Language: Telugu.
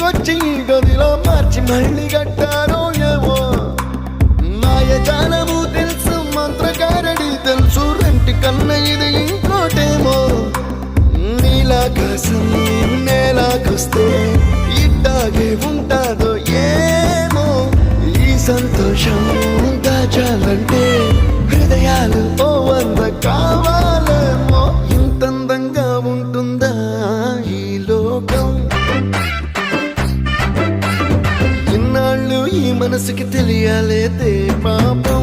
ఇంటికొచ్చి గదిలో మార్చి మళ్ళీ కట్టారో ఏమో మాయజాలము తెలుసు మంత్రకారడి తెలుసు రెంటి కన్న ఇది ఇంకోటేమో నీలాకాశం నేలాకొస్తే ఇట్టాగే ఉంటాదో ఏమో ఈ సంతోషం దాచాలంటే హృదయాలు ఓ వంద కావాలేమో ఇంతందంగా ఉంటుందా ఈ లోకం ఇన్నాళ్ళు ఈ మనసుకి తెలియాలేదే పాపం